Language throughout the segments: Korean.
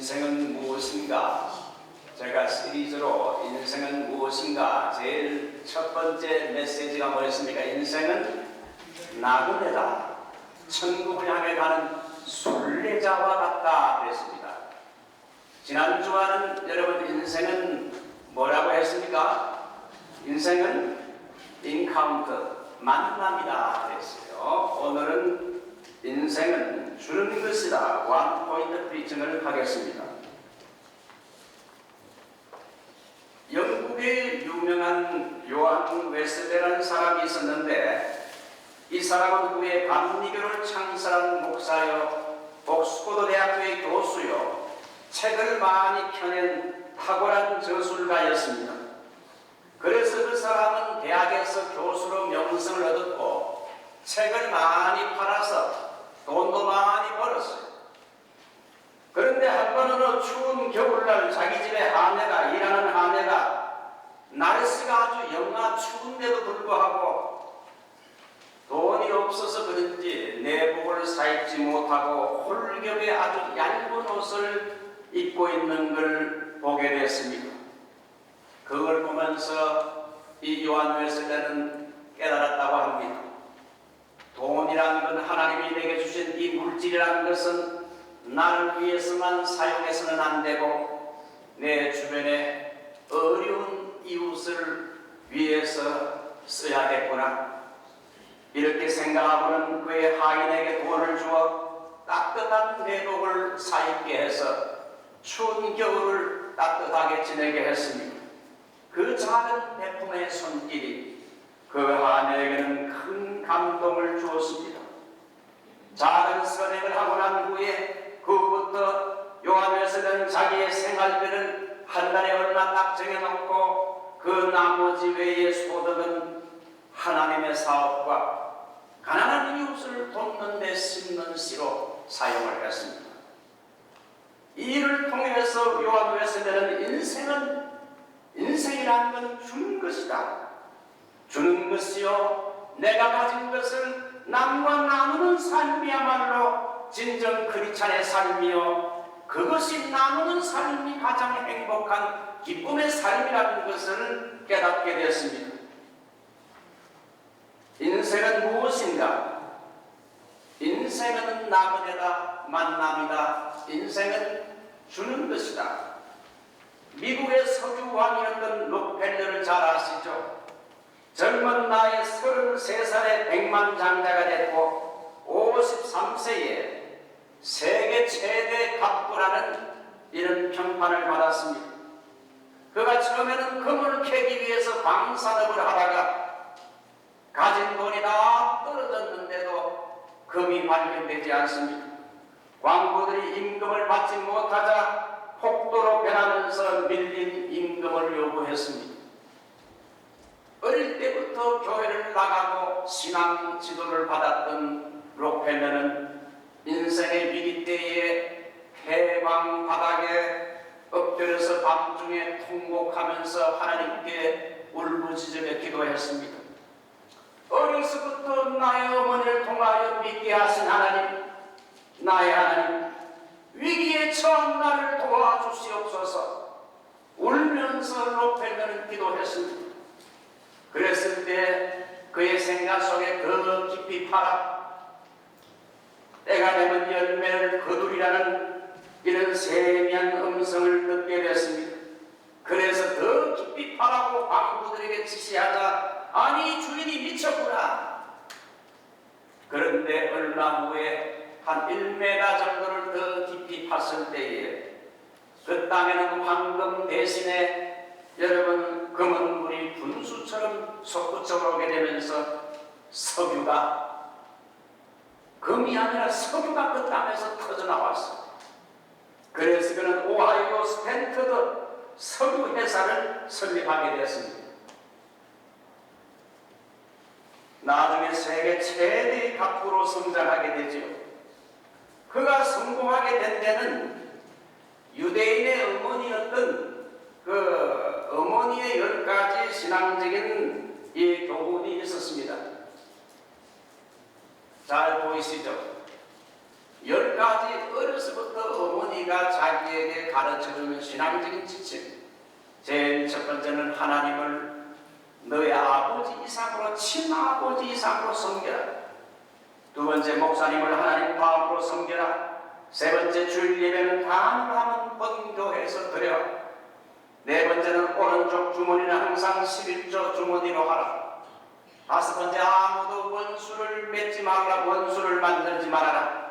인생은 무엇인가? 제가 시리즈로 인생은 무엇인가 제일 첫 번째 메시지가 뭐였습니까? 인생은 나그네다. 천국을 향해 가는 순례자와 같다 그랬습니다. 지난주와는 여러분 인생은 뭐라고 했습니까? 인생은 인카운터, 만남이다 그랬어요. 오늘은 인생은 주는 것이다. 원 포인트 프리칭을 하겠습니다. 영국의 유명한 요한 웨슬레라는 사람이 있었는데 이 사람은 후에 감리교를 창설한 목사요, 옥스퍼드 대학교의 교수요, 책을 많이 펴낸 탁월한 저술가였습니다. 그래서 그 사람은 대학에서 교수로 명성을 얻었고 책을 많이 팔아서 돈도 많이 벌었어요. 그런데 한 번은 어느 추운 겨울날 자기 집에 일하는 아내가 날씨가 아주 영하 추운데도 불구하고 돈이 없어서 그런지 내복을 사입지 못하고 홀겹에 아주 얇은 옷을 입고 있는 걸 보게 됐습니다. 그걸 보면서 이 요한 웨슬레는 깨달았다고 합니다. 돈이라는 건 하나님이 내게 주신 이 물질이라는 것은 나를 위해서만 사용해서는 안 되고 내 주변에 어려운 이웃을 위해서 써야겠구나. 이렇게 생각하고는 그의 하인에게 돈을 주어 따뜻한 내복을 사입게 해서 추운 겨울을 따뜻하게 지내게 했습니다. 그 작은 배품의 손길이 그 아내에게는 큰 감동을 주었습니다. 작은 선행을 하고 난 후에 그부터 요한 웨슬레는 자기의 생활비를 한 달에 얼마 딱 정해놓고 그 나머지 외의 소득은 하나님의 사업과 가난한 이웃을 돕는 데 심는 씨로 사용을 했습니다. 이 일을 통해서 요한 웨슬레는 인생이라는 건 주는 것이다. 주는 것이요, 내가 가진 것을 남과 나누는 삶이야말로 진정 크리스찬의 삶이요, 그것이 나누는 삶이 가장 행복한 기쁨의 삶이라는 것을 깨닫게 되었습니다. 인생은 무엇인가? 인생은 나그네다, 만남이다. 인생은 주는 것이다. 미국의 석유왕이었던 록펠러를 잘 아시죠? 젊은 나이에 33살에 백만장자가 됐고 53세에 세계 최대 갑부라는 이런 평판을 받았습니다. 그가 처음에는 금을 캐기 위해서 방산업을 하다가 가진 돈이 다 떨어졌는데도 금이 발견되지 않습니다. 광부들이 임금을 받지 못하자 폭도로 변하면서 밀린 임금을 요구했습니다. 어릴 때부터 교회를 나가고 신앙 지도를 받았던 록펠러는 인생의 위기 때에 해방 바닥에 엎드려서 밤중에 통곡하면서 하나님께 울부짖으며 기도했습니다. 어려서부터 나의 어머니를 통하여 믿게 하신 하나님, 나의 하나님, 위기에 처한 나를 도와주시옵소서. 울면서 록펠러는 기도했습니다. 그랬을 때 그의 생각 속에 더 깊이 파라, 때가 되면 열매를 거두리라는 이런 세미한 음성을 듣게 됐습니다. 그래서 더 깊이 파라고 광부들에게 지시하자, 아니 주인이 미쳤구나. 그런데 얼마 후에 한 1m 정도를 더 깊이 팠을 때에 그 땅에는 황금 대신에 여러분 검은 물이 분수처럼 솟구쳐 오게 되면서 석유가, 금이 아니라 석유가 그 땅에서 터져 나왔어요. 그래서 그는 오하이오 스탠퍼드 석유 회사를 설립하게 되었습니다. 나중에 세계 최대의 갑부로 성장하게 되지요. 그가 성공하게 된 데는 유대인의 어머니였던 그 어머니의 10가지 신앙적인 이 교훈이 있었습니다. 잘 보이시죠? 10가지 어려서부터 어머니 아버지가 자기에게 가르쳐주는 신앙적인 지침, 제일 첫 번째는 하나님을 너의 아버지 이상으로, 친아버지 이상으로 섬겨라. 두 번째, 목사님을 하나님 마음으로 섬겨라. 세 번째, 주일 예배는 단으로 하면 번교해서 드려라. 네 번째는 오른쪽 주머니는 항상 11조 주머니로 하라. 다섯 번째, 아무도 원수를 맺지 말라. 원수를 만들지 말아라.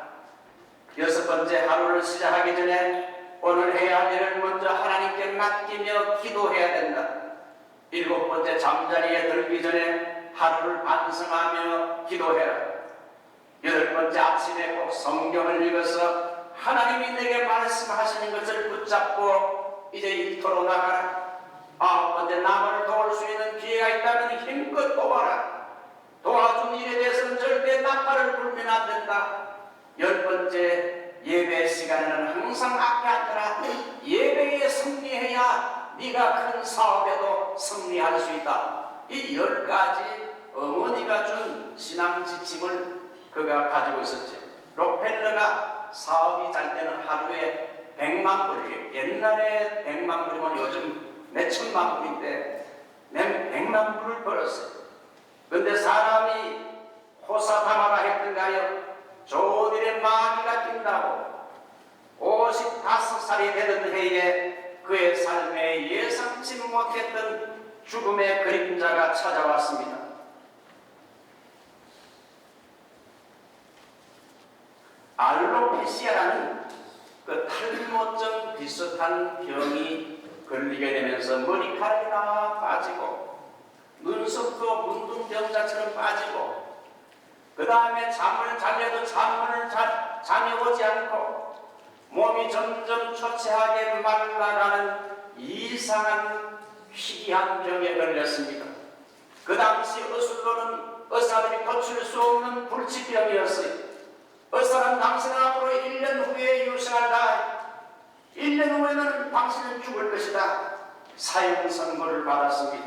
여섯 번째, 하루를 시작하기 전에 오늘 해야 할 일을 먼저 하나님께 맡기며 기도해야 된다. 일곱 번째, 잠자리에 들기 전에 하루를 반성하며 기도해라. 여덟 번째, 아침에 꼭 성경을 읽어서 하나님이 내게 말씀하시는 것을 붙잡고 이제 일터로 나가라. 아홉 번째, 남을 도울 수 있는 기회가 있다면 힘껏 도와라. 도와준 일에 대해서는 절대 나팔을 불면 안 된다. 열 번째, 예배 시간에는 항상 앞에 앉아라. 예배에 승리해야 네가 큰 사업에도 승리할 수 있다. 이 10가지 어머니가 준 신앙 지침을 그가 가지고 있었죠. 록펠러가 사업이 잘 때는 하루에 100만 불, 옛날에 100만 불이면 요즘 몇천만 불인데 100만 불을 벌었어요. 그런데 사람이 호사다마가 했던가요? 좋은 일에 마귀가 낀다고 55살이 되던 해에 그의 삶에 예상치 못했던 죽음의 그림자가 찾아왔습니다. 알로페시아라는 그 탈모증 비슷한 병이 걸리게 되면서 머리카락이 다 빠지고 눈썹도 문둥병자처럼 빠지고 그 다음에 잠을 자려도 잠이 오지 않고 몸이 점점 초췌하게 말라가는 이상한 희귀한 병에 걸렸습니다. 그 당시 의술로는 의사들이 고칠 수 없는 불치병이었어요. 의사는 당신 앞으로 1년 후에 유생한다. 1년 후에는 당신은 죽을 것이다. 사형 선고를 받았습니다.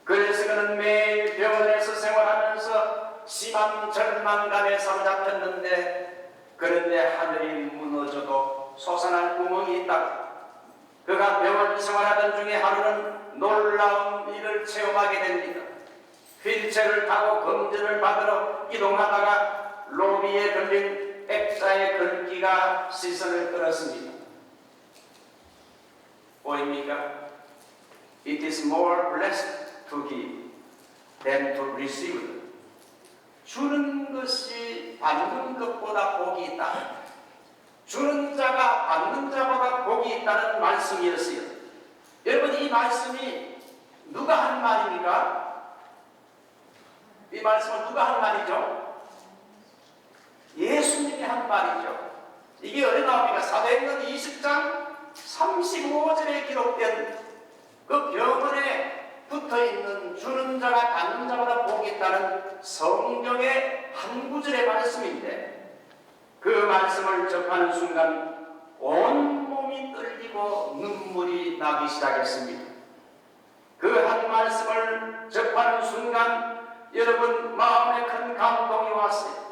그래서 그는 매일 병원에서 생활하면서 심한 절망감에 사로잡혔는데 그런데 하늘이 무너져도 솟아날 구멍이 있다. 그가 병원 생활하던 중에 하루는 놀라운 일을 체험하게 됩니다. 휠체어를 타고 검진을 받으러 이동하다가 로비에 걸린 액자의 글귀가 시선을 끌었습니다. 보입니까? It is more blessed to give than to receive. 주는 것이 받는 것보다 복이 있다. 주는 자가 받는 자보다 복이 있다는 말씀이었어요. 여러분, 이 말씀이 누가 한 말입니까? 이 말씀은 누가 한 말이죠? 예수님이 한 말이죠. 이게 어디 나옵니까? 사도행전 20장 35절에 기록된 그 병원에 붙어있는 주는 자가 받는 자보다 복이 있다는 성경의 한 구절의 말씀인데 그 말씀을 접하는 순간 온몸이 떨리고 눈물이 나기 시작했습니다. 그 한 말씀을 접하는 순간 여러분 마음에 큰 감동이 왔어요.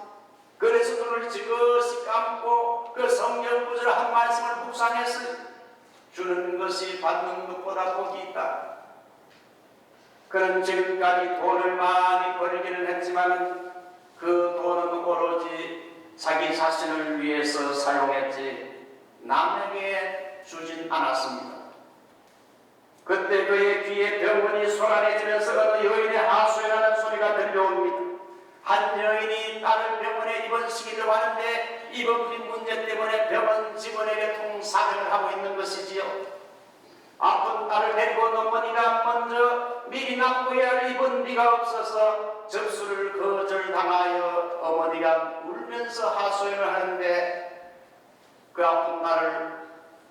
그래서 눈을 지그시 감고 그 성경 구절 한 말씀을 묵상했어요. 주는 것이 받는 것보다 복이 있다. 그는 지금까지 돈을 많이 벌기는 했지만 그 돈은 오로지 자기 자신을 위해서 사용했지 남에게 주진 않았습니다. 그때 그의 귀에 병원이 쏟아내지면서 어느 여인의 하소연하는 소리가 들려옵니다. 한 여인이 딸을 병원에 입원시키려고 하는데 입원비 문제 때문에 병원 직원에게 통사정을 하고 있는 것이지요. 아픈 딸을 데리고 온 어머니가 먼저 미리 납부해야 할 입원비가 없어서 접수를 거절당하여 어머니가 울면서 하소연을 하는데 그 아픈 딸을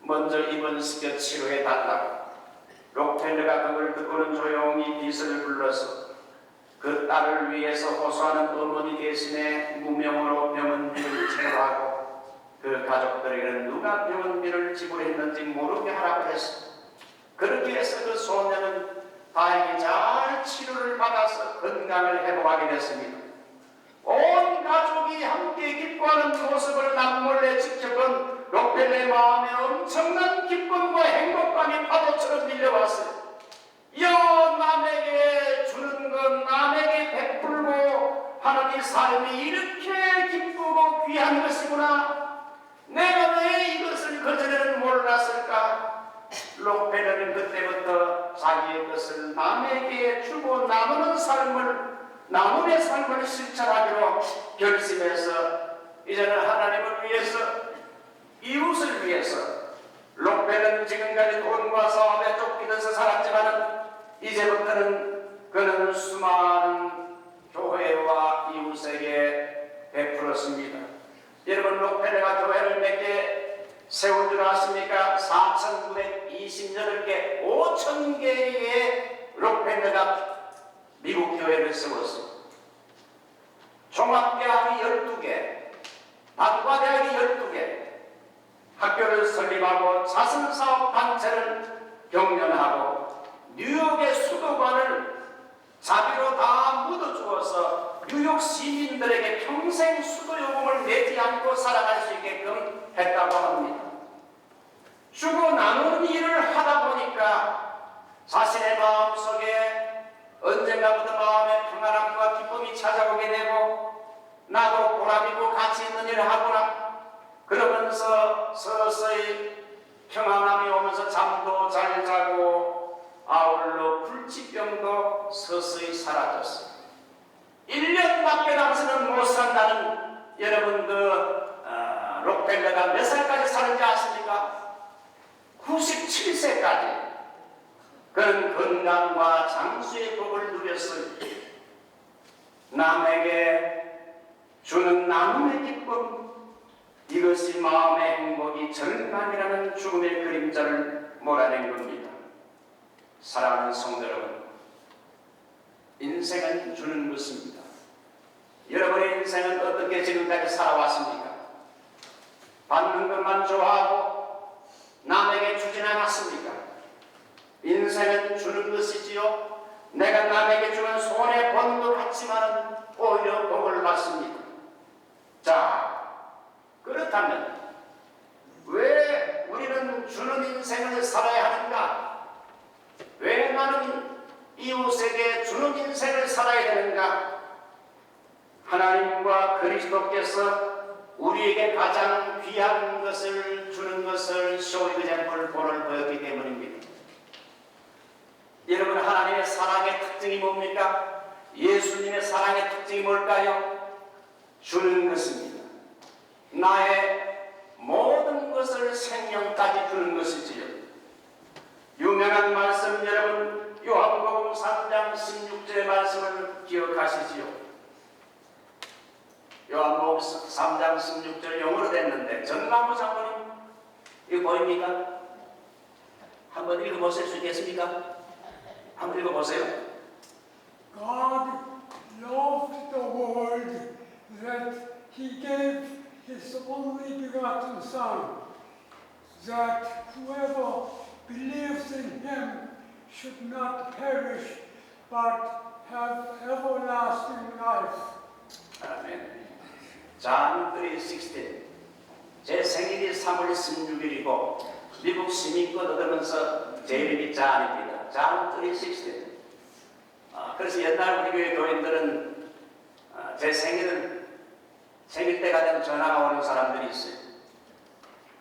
먼저 입원시켜 치료해달라고 록펠러가 그걸 듣고는 조용히 비서를 불러서 그 딸을 위해서 호소하는 어머니 대신에 무명으로 병원비를 체결하고 그 가족들에게는 누가 병원비를 지불했는지 모르게 하라고 했어. 그렇게 해서 그 소녀는 다행히 잘 치료를 받아서 건강을 회복하게 됐습니다. 온 가족이 함께 기뻐하는 모습을 남몰래 지켜본 록펠레 마음에 엄청난 기쁨과 행복감이 파도처럼 밀려왔어요. 남에게 주는 것, 남에게 베풀고 하는 이 삶이 이렇게 기쁘고 귀한 것이구나. 내가 왜 이것을 그전에는 몰랐을까? 록펠레는 그때부터 자기의 것을 남에게 주고 나누는 삶을 실천하기로 결심해서 이제는 하나님을 위해서, 이웃을 위해서, 록펠레는 지금까지 돈과 사업에 쫓기면서 살았지만 이제부터는 그는 수많은 교회와 이웃에게 베풀었습니다. 여러분, 록펠레가 교회를 몇 개 세운 줄 아십니까? 4,928개, 5,000개의 록펠레가 미국 교회를 세웠습니다. 종합대학이 12개, 단과대학이 12개, 학교를 설립하고 자선사업 단체를 경영하고 뉴욕의 수도관을 자비로 다 묻어주어서 뉴욕 시민들에게 평생 수도요금을 내지 않고 살아갈 수 있게끔 했다고 합니다. 주고 나누는 일을 하다 보니까 자신의 마음속에 언젠가부터 마음의 평안함과 기쁨이 찾아오게 되고, 나도 보람있고 가치 있는 일을 하구나 그러면서 서서히 평안함이 오면서 잠도 잘 자고 아울러 불치병도 서서히 사라졌어요. 1년밖에 당신은 못 산다는 여러분, 록펠레가 몇 살까지 사는지 아십니까? 97세까지 그는 건강과 장수의 복을 누렸어요. 남에게 주는 나눔의 기쁨, 이것이 마음의 행복이 절망이라는 죽음의 그림자를 몰아낸 겁니다. 사랑하는 성도 여러분, 인생은 주는 것입니다. 여러분의 인생은 어떻게 지금까지 살아왔습니까? 받는 것만 좋아하고 남에게 주진 않았습니까? 인생은 주는 것이지요. 내가 남에게 주는 손해 본 것 같지만 오히려 복을 받습니다. 자, 그렇다면 왜 우리는 주는 인생을 살아야 하는가? 왜 나는 이웃에게 주는 인생을 살아야 되는가? 하나님과 그리스도께서 우리에게 가장 귀한 것을 주는 것을 쇼 이그젬플 본을 보였기 때문입니다. 여러분, 하나님의 사랑의 특징이 뭡니까? 예수님의 사랑의 특징이 뭘까요? 주는 것입니다. 나의 모든 것을 생명까지 주는 것이지요. 유명한 말씀, 여러분, 요한복음 3장 16절의 말씀을 기억하시지요. 요한복음 3장 16절 영어로 됐는데, 전광무 장로님 이거 보입니까? 한번 읽어보실 수 있겠습니까? 한번 읽어보세요. God loved the world that He gave His only begotten Son, that whoever believes in Him should not perish but have everlasting life. 아멘. John 3:16. 제 생일이 3월 16일이고 미국 시민권 얻으면서 제 이름이 잔입니다. John 3:16. 그래서 옛날 우리 교회 교인들은 제 생일 때가 되면 전화가 오는 사람들이 있어요.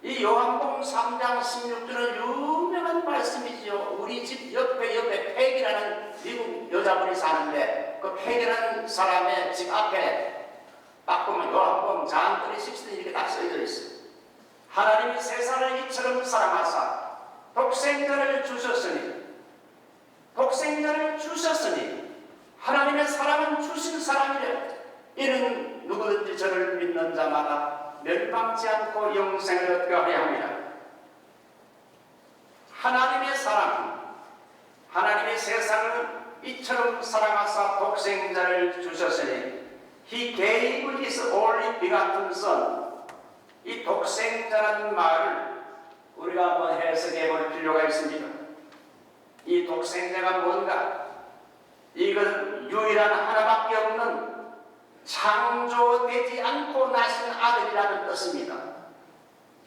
이 요한복음 3장 16절은 유명한 말씀이죠. 우리 집 옆에 팩이라는 미국 여자분이 사는데 그 팩이라는 사람의 집 앞에 딱 보면 요한복음 John 3:16 이렇게 딱 써져 있어요. 하나님이 세상을 이처럼 사랑하사 독생자를 주셨으니 하나님의 사랑은 주신 사랑이래. 이는 누구든지 저를 믿는 자마다 멸망치 않고 영생을 얻게 하려 합니다. 하나님의 사랑, 하나님의 세상을 이처럼 사랑하사 독생자를 주셨으니 He gave His only begotten Son. 이 독생자라는 말을 우리가 한번 해석해 볼 필요가 있습니다. 이 독생자가 뭔가? 이건 유일한 하나밖에 없는 창조되지 않고 나신 아들이라는 뜻입니다.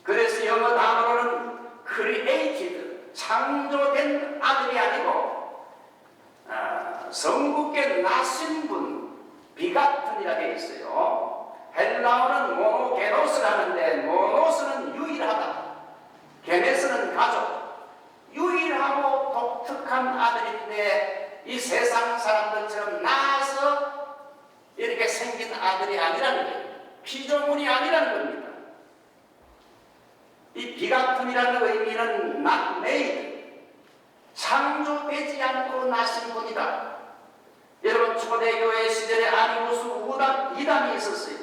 그래서 영어 단어로는 created, 창조된 아들이 아니고 성부께 나신 분, 비가튼이라 되어 있어요. 헬라어는 모노게노스를 하는데 모노스는 유일하다, 게네스는 가족, 유일하고 독특한 아들인데 이 세상 사람들처럼 나서 이렇게 생긴 아들이 아니라는 거예요. 피조물이 아니라는 겁니다. 이 비가튼이라는 의미는 not made, 창조되지 않고 나신 분이다. 여러분, 초대교회 시절에 아리우스 이단이 있었어요.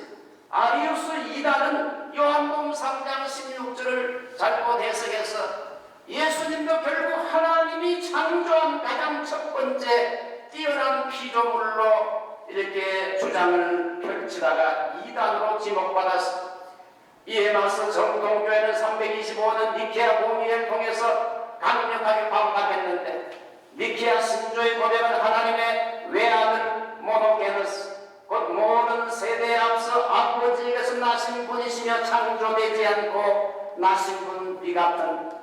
아리우스 이단은 요한복음 3장 16절을 잘못 해석해서 예수님도 결국 하나님이 창조한 가장 첫 번째 뛰어난 피조물로 이렇게 주장을 펼치다가 이단으로 지목받았습니다. 이에 맞서 정통교회는 325년 니케아 공의회를 통해서 강력하게 반박했는데, 니케아 신조의 고백은 하나님의 외아들 모노게너스, 곧 모든 세대에 앞서 아버지에게서 나신 분이시며 창조되지 않고 나신 분 비같은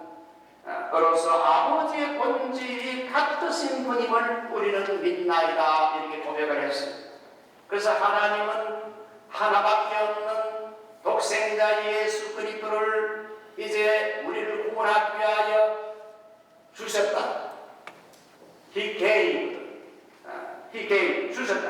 그로서 아버지의 본질이 같으신 분임을 우리는 믿나이다, 이렇게 고백을 했습니다. 그래서 하나님은 하나밖에 없는 독생자 예수 그리스도를 이제 우리를 구원하기 위하여 주셨다. He gave, 주셨다.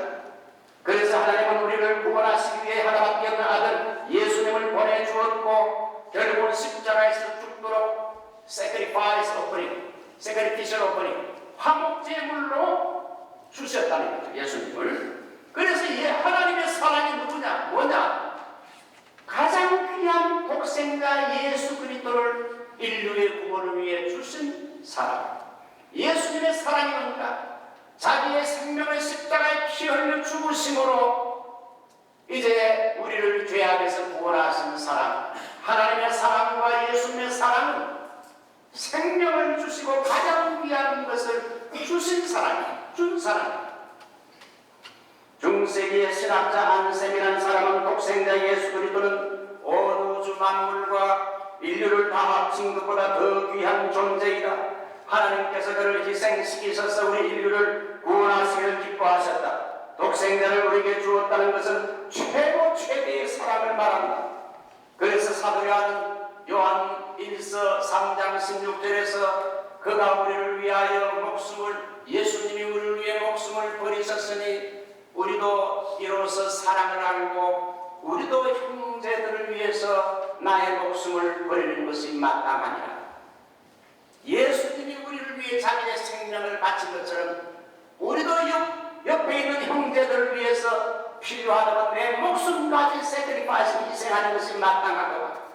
그래서 하나님은 우리를 구원하시기 위해 하나밖에 없는 아들 예수님을 보내주었고, 결국은 십자가에서 죽도록 sacrificial offering, 화목제물로 주셨다는 거죠, 예수님을. 그래서 하나님의 사랑이 누구냐? 뭐냐? 가장 귀한 독생자 예수 그리스도를 인류의 구원을 위해 주신 사랑. 예수님의 사랑이 뭔가? 자기의 생명을 십자가에 피 흘려 죽으심으로 이제 우리를 죄악에서 구원하신 사랑. 하나님의 사랑과 예수님의 사랑은 생명을 주시고 가장 귀한 것을 주신 사랑이에요. 준 사랑. 중세기의 신학자 안셈이라는 사람은 독생자 예수 그리스도는 온 우주 만물과 인류를 다 합친 것보다 더 귀한 존재이다. 하나님께서 그를 희생시키셔서 우리 인류를 구원하시기를 기뻐하셨다. 독생자를 우리에게 주었다는 것은 최대의 사랑을 말한다. 그래서 사도 요한 1서 3장 16절에서 그가 우리를 위하여 예수님이 우리를 위해 목숨을 버리셨으니 우리도 이로써 사랑을 알고 우리도 형제들을 위해서 나의 목숨을 버리는 것이 마땅하니라. 예수님이 우리를 위해 자기의 생명을 바친 것처럼 우리도 옆에 있는 형제들을 위해서 필요하다면 내 목숨까지 세크리파이스 희생하는 것이 마땅하다.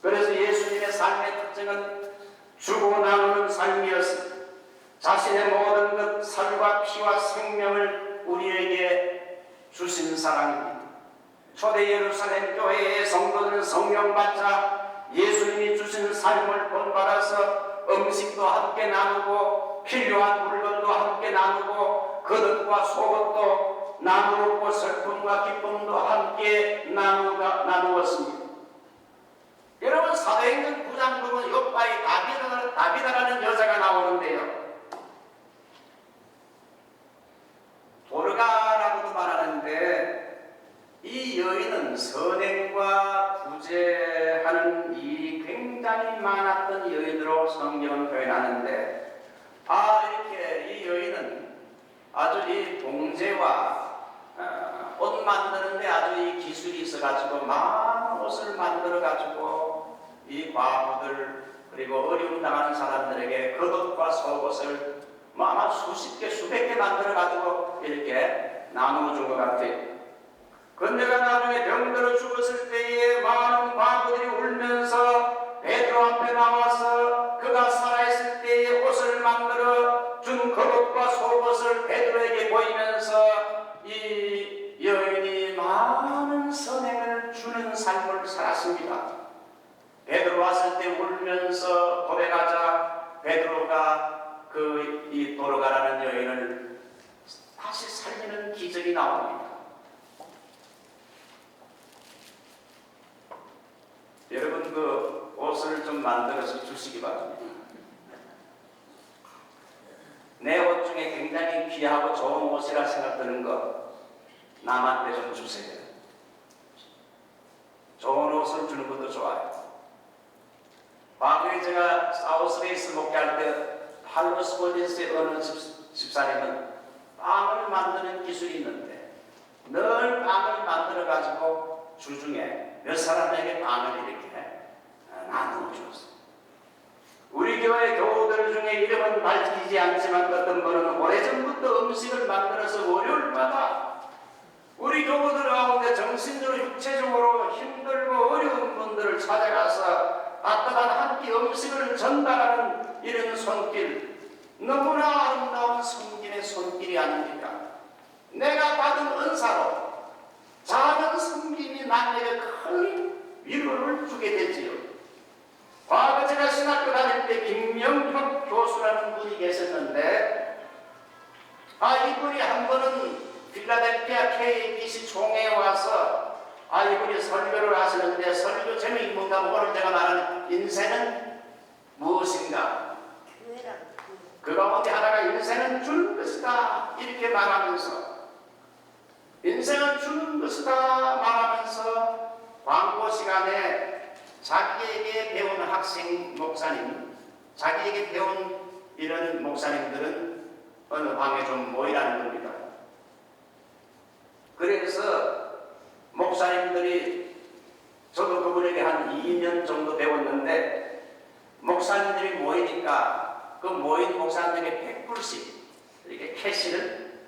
그래서 예수님의 삶의 특징은 주고 나누는 삶이었습니다. 자신의 모든 것, 살과 피와 생명을 우리에게 주신 사랑입니다. 초대 예루살렘 교회의 성도들은 성령 받자 예수님이 주신 삶을 본받아서 음식도 함께 나누고 필요한 물건도 함께 나누고 겉옷과 속옷도 나누고 슬픔과 기쁨도 함께 나누었습니다. 여러분, 사도행전 9장 보면 요바의 다비다라는 여자가 나오는데요. 도르가라고도 말하는데 이 여인은 선행과 구제하는 일이 굉장히 많았던 여인으로 성경은 표현하는데, 이렇게 이 여인은 아주 이 봉제와 옷 만드는데 아주 이 기술이 있어가지고 많은 옷을 만들어가지고 이 과부들 그리고 어려움 당하는 사람들에게 겉옷과 속옷을 아마 수십 개, 수백 개 만들어가지고 이렇게 나누어준 것 같아요. 근데가 나중에 병들어 죽었을 때에 많은 과부들이 울면서 베드로 앞에 나와서 그가 살아있을 때에 옷을 만들어 준 겉옷과 속옷을 베드로에게 보이면서 이 여인이 많은 선행을 주는 삶을 살았습니다. 베드로 왔을 때 울면서 고백하자 베드로가 이 도르가라는 여인을 다시 살리는 기적이 나옵니다. 여러분 그 옷을 좀 만들어서 주시기 바랍니다. 내 옷 중에 굉장히 귀하고 좋은 옷이라 생각드는 거 남한테 좀 주세요. 좋은 옷을 주는 것도 좋아요. 과거에 제가 사우스베이스 목회할 때 팔로스폴리스의 어느 집사님은 빵을 만드는 기술이 있는데 늘 빵을 만들어 가지고 주중에 몇 사람에게 빵을 이렇게 나누어 주었어요. 우리 교회 교우들 중에 이름은 밝히지 않지만 어떤 분은 오래전부터 음식을 만들어서 월요일마다 우리 교우들 가운데 정신적으로 육체적으로 힘들고 어려운 분들을 찾아가서 따뜻한 한 끼 음식을 전달하는 이런 손길, 너무나 아름다운 성김의 손길이 아닙니까? 내가 받은 은사로 작은 성김이 나에게 큰 위로를 주게 되지요. 과거 제가 신학교 다닐 때 김명혁 교수라는 분이 계셨는데 이분이 한 번은 필라델피아 KBC 총회에 와서 이분이 설교를 하시는데 설교 제목이 뭔가 오늘 제가 말하는 인생은 무엇인가? 그 가운데 하나가 인생은 주는 것이다 이렇게 말하면서 인생은 주는 것이다 말하면서 광고 시간에 자기에게 배운 학생 목사님, 자기에게 배운 이런 목사님들은 어느 방에 좀 모이라는 겁니다. 그래서 목사님들이 저도 그분에게 한 2년 정도 배웠는데 목사님들이 모이니까 그 모인 목사님에게 100불씩 이렇게 캐시를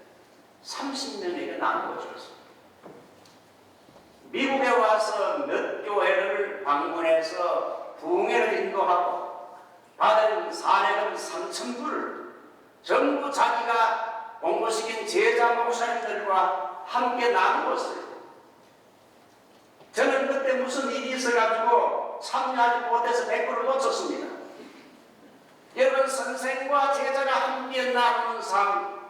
30명에게 나누어 줬어요. 미국에 와서 몇 교회를 방문해서 부흥회를 인도하고 받은 사례금 3,000불 전부 자기가 공부시킨 제자 목사님들과 함께 나누었어요. 저는 그때 무슨 일이 있어가지고 참여하지 못해서 100불을 놓쳤습니다. 여러분 선생과 제자가 함께 나누는 삶,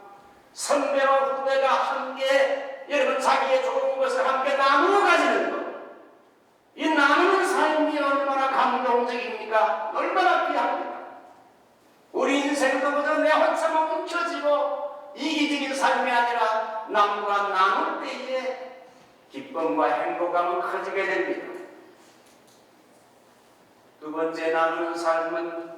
선배와 후배가 함께 여러분 자기의 좋은 것을 함께 나누어 가지는 것, 이 나누는 삶이 얼마나 감동적입니까? 얼마나 귀합니까? 우리 인생도 그저 내 혼자만 뭉쳐지고 이기적인 삶이 아니라 남과 나눌 때에 기쁨과 행복감은 커지게 됩니다. 두 번째 나누는 삶은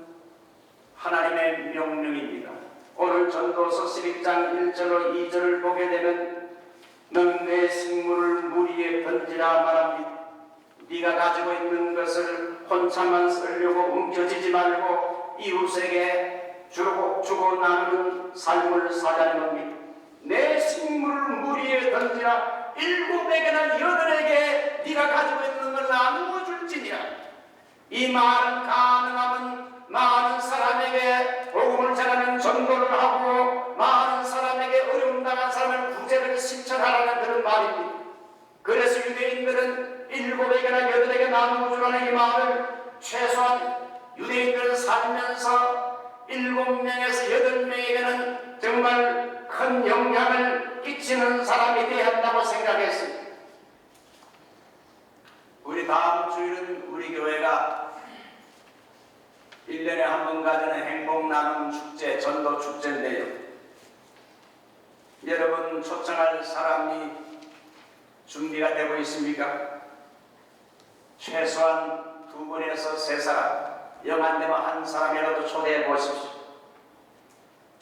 하나님의 명령입니다. 오늘 전도서 12장 1절로 2절을 보게 되면 너는 내 식물을 물 위에 던지라 말합니다. 네가 가지고 있는 것을 혼자만 쓰려고 움켜쥐지 말고 이웃에게 주고 나누는 삶을 살자는 겁니다. 내 식물을 물 위에 던지라 7에게나 8에게 네가 가지고 있는 걸 나누어 줄지니라. 이 말은 가능하면 많은 사람에게 복음을 전하는 전도를 하고 많은 사람에게 어려움 당한 사람을 구제를 신청하라는 그런 말입니다. 그래서 유대인들은 7에게나 8에게 나누어 주라는 이 말을 최소한 유대인들은 살면서 7명에서 8명에게는 정말 큰 영향을 끼치는 사람이 되어야 한다고 생각했습니다. 우리 다음 주일은 우리 교회가 1년에 한 번 가지는 행복 나눔 축제, 전도 축제인데요. 여러분 초청할 사람이 준비가 되고 있습니까? 최소한 2분에서 3사람, 영 안 되면 1사람이라도 초대해 보십시오.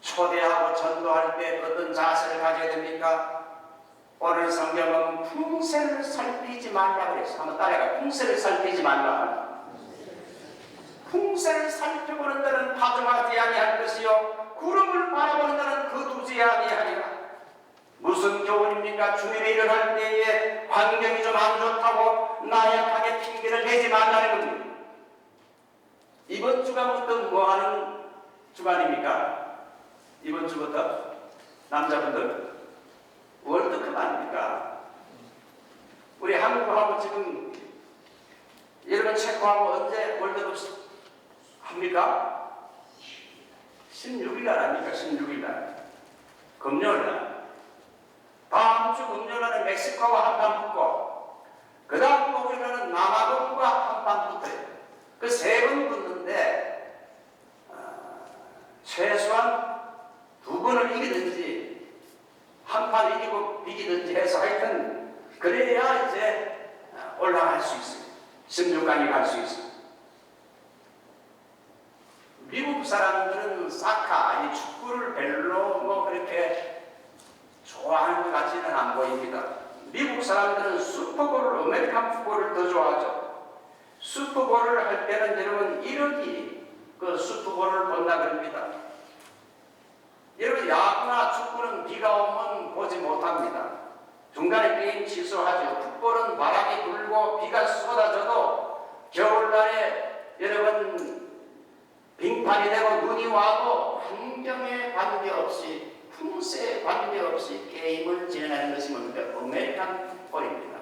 초대하고 전도할 때 어떤 자세를 가져야 됩니까? 오늘 성경은 풍세를 살피지 말라고 그랬어요. 한번 따라가. 풍세를 살피지 말라. 풍세를 살펴보는 자는 파종하지 아니할 것이요 구름을 바라보는 자는 거두지 아니하리라. 무슨 교훈입니까? 주님의 일을 할 때에 환경이 좀 안 좋다고 나약하게 핑계를 대지 말라는 겁니다. 이번 주간부터 뭐 하는 주간입니까? 이번 주부터 남자분들 월드컵 아닙니까? 우리 한국하고 지금 여러분 체코하고 언제 월드컵 합니까? 16일 날 아닙니까? 16일 날 금요일 날 다음 주 금요일 날은 멕시코와 한판 붙고 그 다음 목요일 날은 남아공과 한판 붙어요. 그 세 번 붙는데 최소한 두 번을 이기든지 한 판 이기고 비기든지 해서 하여튼 그래야 이제 올라갈 수 있어요. 16강에 갈 수 있어요. 미국 사람들은 사카, 이 축구를 별로 뭐 그렇게 좋아하는 것 같지는 안 보입니다. 미국 사람들은 슈퍼볼을, 아메리칸 풋볼을 더 좋아하죠. 슈퍼볼을 할 때는 여러분 1억이 그 슈퍼볼을 본다 그럽니다. 여러분 야구나 축구는 비가 오면 보지 못합니다. 중간에 게임 취소하죠. 풋볼은 바람이 불고 비가 쏟아져도 겨울날에 여러분 빙판이 되고 눈이 와도 환경에 관계없이 풍세에 관계없이 게임을 진행하는 것이 뭡니까? 아메리칸 풋볼입니다.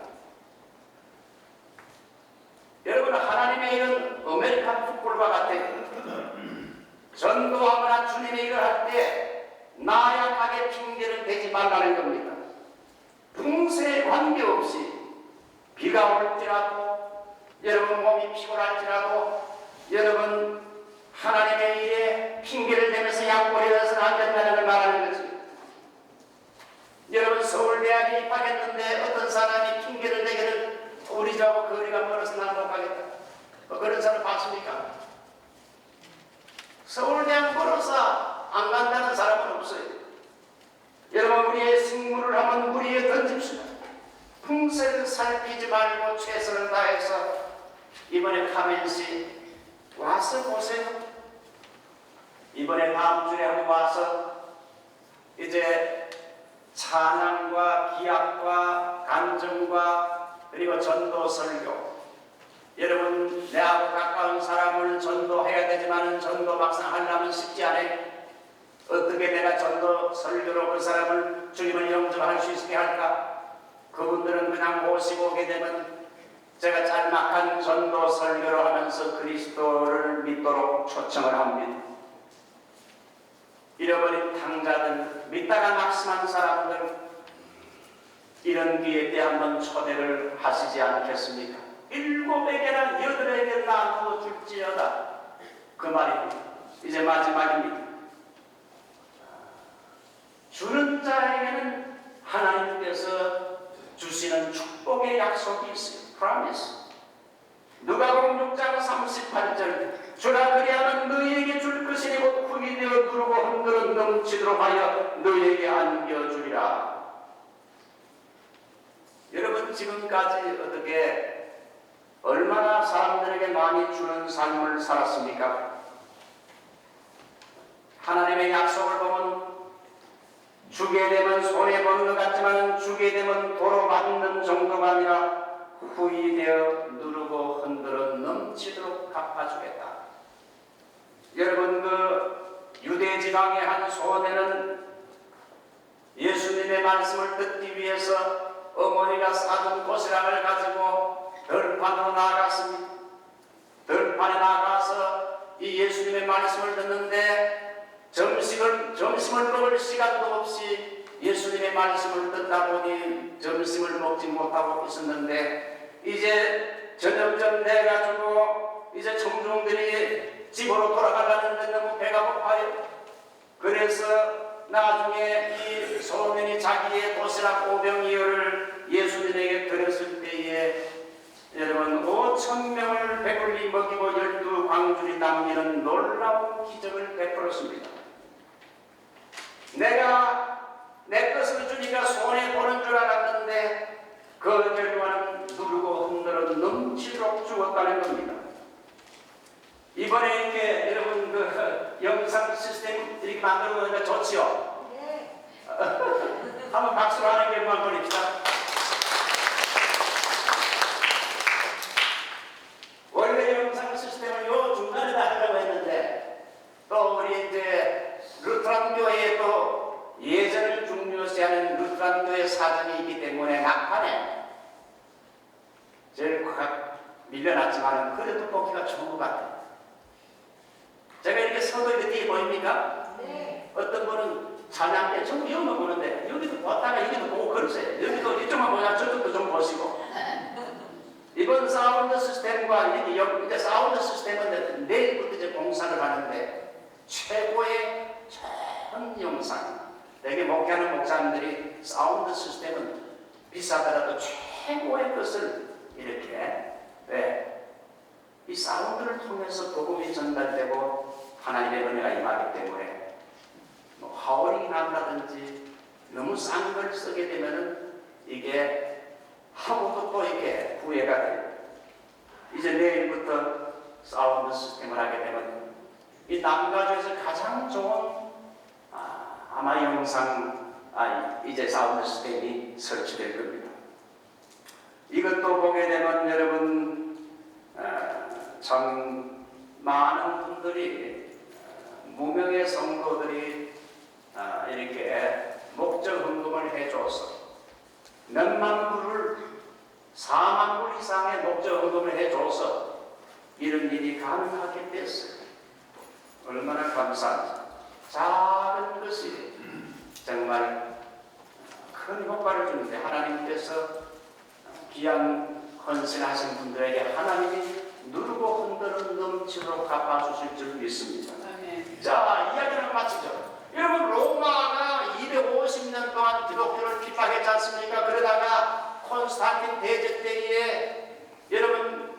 여러분 하나님의 일은 아메리칸 풋볼과 같아요. 전도하거나 주님의 일을 할 때 나약하게 핑계를 대지 말라는 겁니다. 풍세에 관계없이 비가 올지라도 여러분 몸이 피곤할지라도 여러분 하나님의 일에 핑계를 대면서 약골이어서는 안 된다는 걸 말하는 거지. 여러분 서울대학에 입학했는데 어떤 사람이 핑계를 대기를 우리 집하고 거리가 멀어서 난 못 가겠다. 그런 사람 봤습니까? 서울대학 멀어서 안 간다는 사람은 없어요. 여러분 우리의 식물을 한번 물 위에 던집시다. 풍세를 살피지 말고 최선을 다해서 이번에 카멘시 와서 보세요. 이번에 다음 주에 한번 와서 이제 찬양과 기약과 간증과 그리고 전도 설교. 여러분 내하고 가까운 사람을 전도해야 되지만 전도 막상 하려면 쉽지 않아요. 어떻게 내가 전도 설교로 그 사람을 주님을 영접할 수 있게 할까? 그분들은 그냥 모시고 오게 되면 제가 짤막한 전도 설교를 하면서 그리스도를 믿도록 초청을 합니다. 잃어버린 탕자들, 믿다가 낙심한 사람들, 이런 기회 때 한번 초대를 하시지 않겠습니까? 7에게나 8에게 나누어 줄지어다. 그 말입니다. 이제 마지막입니다. 주는 자에게는 하나님께서 주시는 축복의 약속이 있어요. promise. 누가복음 6장 38절 주라 그리하면 너희에게 줄 것이니 곧 흙이 되어 누르고 흔들어 넘치도록 하여 너희에게 안겨주리라. 여러분 지금까지 어떻게 얼마나 사람들에게 많이 주는 삶을 살았습니까? 하나님의 약속을 보면 주게 되면 손해보는 것 같지만 주게 되면 도로 받는 정도가 아니라 후이 되어 누르고 흔들어 넘치도록 갚아주겠다. 여러분 그 유대 지방의 한 소대는 예수님의 말씀을 듣기 위해서 어머니가 사준 도시락을 가지고 들판으로 나아갔습니다. 들판에 나가서 이 예수님의 말씀을 듣는데 점심을 먹을 시간도 없이 예수님의 말씀을 듣다 보니 점심을 먹지 못하고 있었는데 이제 저녁쯤 돼가지고 이제 청중들이 집으로 돌아가려는데 너무 배가 고파요. 그래서 나중에 이 소년이 자기의 도시락 5병이어를 예수님에게 드렸을 때에 여러분 5,000명을 배불리 먹이고 12광줄이 남기는 놀라운 기적을 베풀었습니다. 내가 내 것을 주니까 손해보는 줄 알았는데 그 결과는 누르고 흔들어 넘치도록 주었다는 겁니다. 이번에 이렇게 여러분 그 영상 시스템 이렇게 만들어 놓으니까 좋지요? 네. 한번 박수로 하는 경우만 보냅시다. 원래 영상 시스템을 요 중간에다 하려고 했는데 또 우리 이제 루트란 교회에 또 예전을 중요시하는 루트란 교회 사정이 있기 때문에 막판에 제일 밀려났지만 그래도 보기가 좋은 것 같아요. 제가 이렇게 서도 이렇게 뒤에 보입니까? 네. 어떤 분은 찬양 때 전부 여기만 보는데 여기도 보다가 여기도 보고 그러세요. 여기도 이쪽만 보자 저쪽도 좀 보시고 이번 사운드 시스템과 이제 사운드 시스템은 내일부터 이제 공사를 하는데 최고의 좋은 영상. 내게 목회하는 목사님들이 사운드 시스템은 비싸더라도 최고의 것을 이렇게 이 사운드를 통해서 복음이 전달되고 하나님의 은혜가 임하기 때문에 뭐 하울이 난다든지 너무 싼 걸 쓰게 되면은 이게 하고도 또 이게 후회가 돼요. 이제 내일부터 사운드 시스템을 하게 되면 이 남가주에서 가장 좋은 아마 영상 이제 사운드 시스템이 설치될 겁니다. 이것도 보게 되면 여러분 참 많은 분들이 무명의 성도들이 이렇게 목적 헌금을 해줘서 몇만 불을 4만 불 이상의 목적 헌금을 해줘서 이런 일이 가능하게 됐어요. 얼마나 감사한지. 작은 것이 정말 큰 효과를 주는데 하나님께서 귀한 헌신하신 분들에게 하나님이 누르고 흔드는 넘치도록 갚아주실 줄 믿습니다. 자, 이야기를 마치죠. 여러분, 로마가 250년 동안 기독교를 핍박했지 않습니까? 그러다가 콘스탄틴 대제 때에 여러분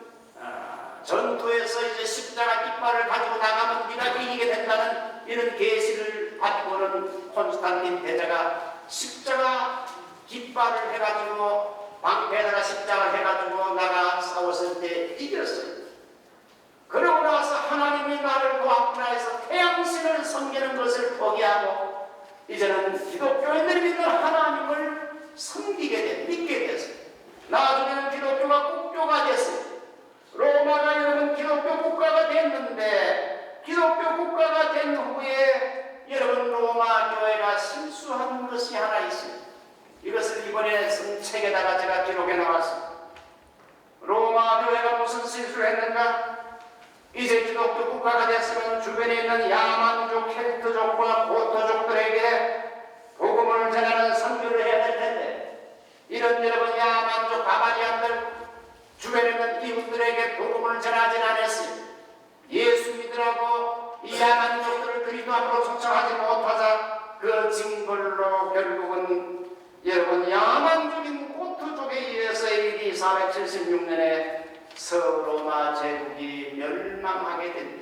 전투에서 이제 십자가 깃발을 가지고 나가면 네가 이기게 된다는 이런 계시를 받고는 콘스탄틴 대제가 십자가 깃발을 해가지고 방패에다가 십자가를 해가지고 나가 싸웠을 때 이겼어요. 그러고 나서 하나님이 나를 도왔구나 해서 태양신을 섬기는 것을 포기하고 이제는 기독교인들이 믿는 하나님을 믿게 됐어요. 나중에는 기독교가 국교가 됐어요. 로마가 여러분 기독교 국가가 됐는데 기독교 국가가 된 후에 여러분 로마 교회가 실수한 것이 하나 있어요. 이것을 이번에 쓴 책에다가 제가 기록해 나왔습니다. 로마 교회가 무슨 실수를 했는가? 이제 기독교 국가가 됐으면 주변에 있는 야만족, 켈트족과 고토족들에게 복음을 전하는 선교를 해야 될 텐데 이런 여러분 야만족 가바리안들 주변에 있는 이웃들에게 복음을 전하진 않았어요. 예수 믿으라고 이 야만족들을 그리스도 앞으로 초청하지 못하자 그 징벌로 결국은 여러분 야만족인 고토족에 의해서 AD 476년에 서로마 제국이 멸망하게 됩니다.